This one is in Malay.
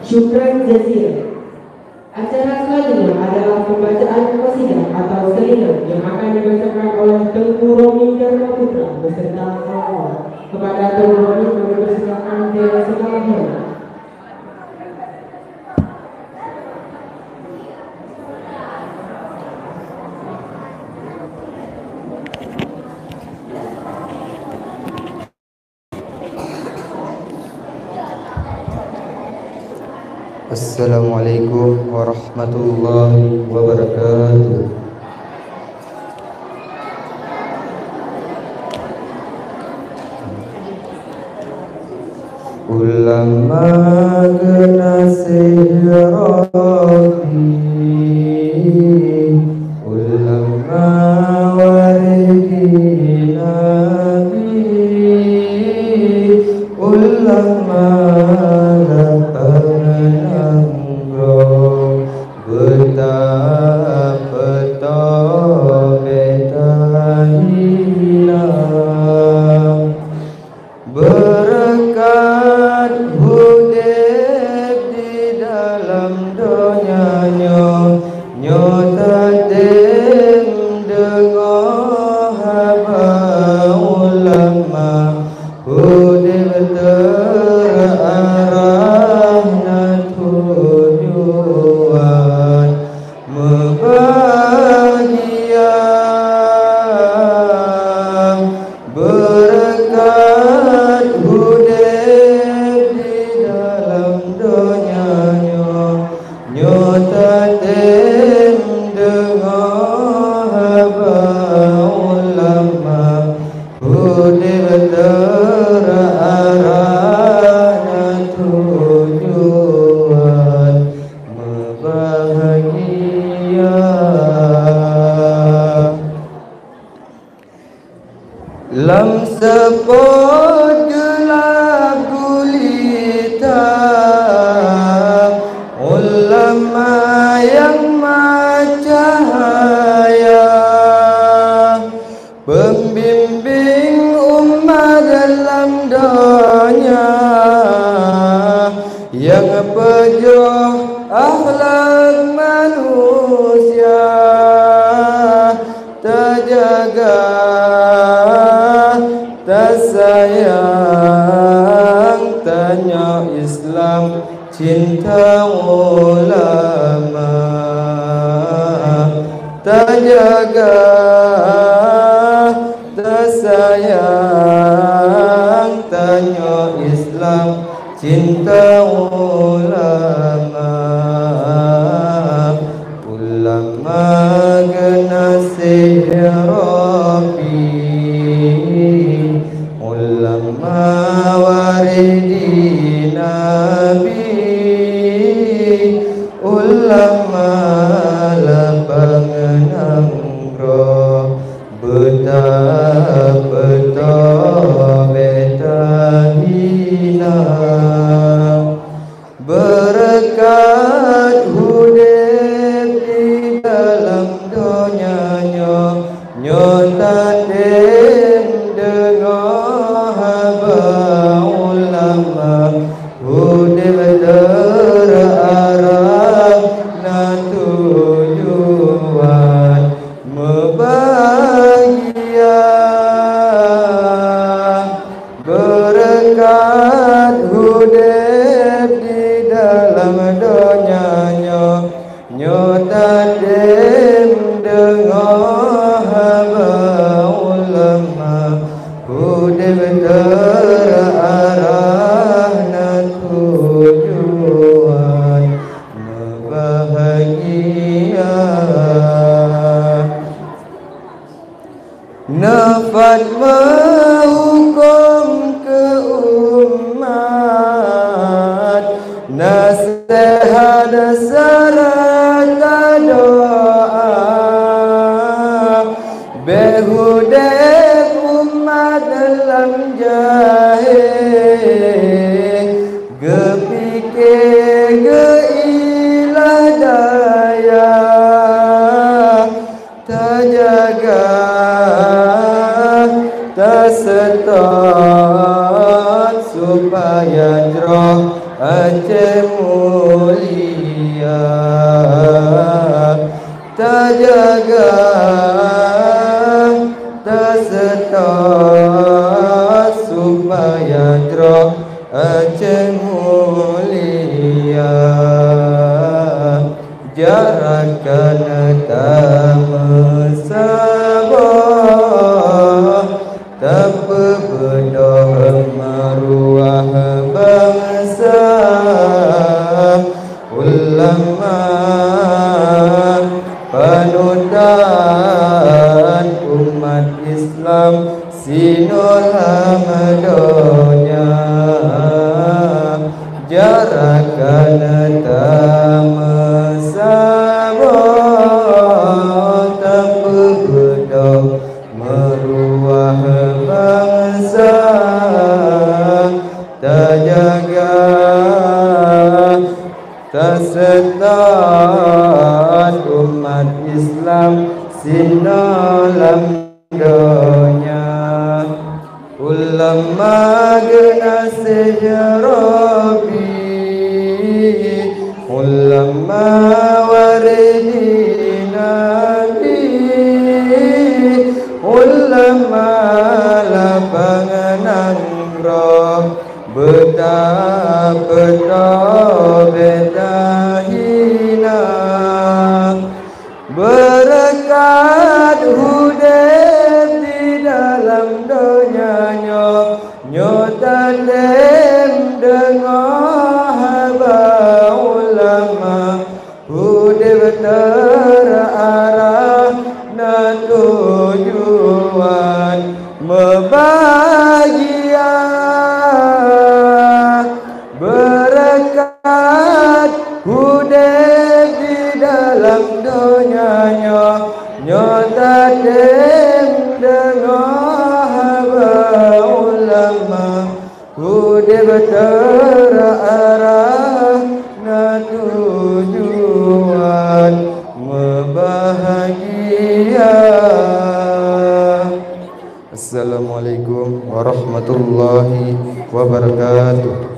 Syukran jazilan. Acara selanjutnya adalah pembacaan qasidah atau selingan yang akan dibacakan oleh Tengku Romi Dharma Putra beserta kawan. Kepada Tengku Romi kami persilakan dengan segala hormat. Assalamualaikum warahmatullahi wabarakatuh. Ulama genasih rafi, ulama waridi nabi, ulama lam sepot gelap gulita, ulama yang macahaya, pembimbing umat dalam dunia, yang pejuang akhlak manusia, terjaga tersayang, tanya Islam, cinta ulama, terjaga tersayang, tanya Islam, cinta ulama. Ulama genasih rafi, ulama waridi nabi, ulama lapangan angro, betapa betahina, berkat hudib di dalam dunianya, nyata den dengar haba ulama, hudib terarah na tujuan membahagia, berkat hudib di dalam dunianya, nyata den dengar haba ulama, hudib terarah na tujuan membahagia. Nafat menghukum ke umat, nasihat serta doa, behudek umat dalam jahil, gepikir geilah daya, terjaga tersetot supaya jroh aceh mulia terjaga tersetor supaya jroh aceh mulia jarakan tamesabah terpebedah maruah bangsa ulama panutan umat Islam sinulam donya jarakan tamesabah terpebedah meruah bangsa terjaga tersetar umat Islam sinalam donya ulama gena sejarabi ulama waridi nabi ulama lapangan roh betapa beda hina berkat hudeb di dalam donyanya nyota dem dengar haba ulama hudeb terarah na tujuan membahagia berkat hudeb di dalam donyanya nyota dem dengar haba ulama hudeb terarah na tujuan membahagia. Assalamualaikum warahmatullahi wabarakatuh.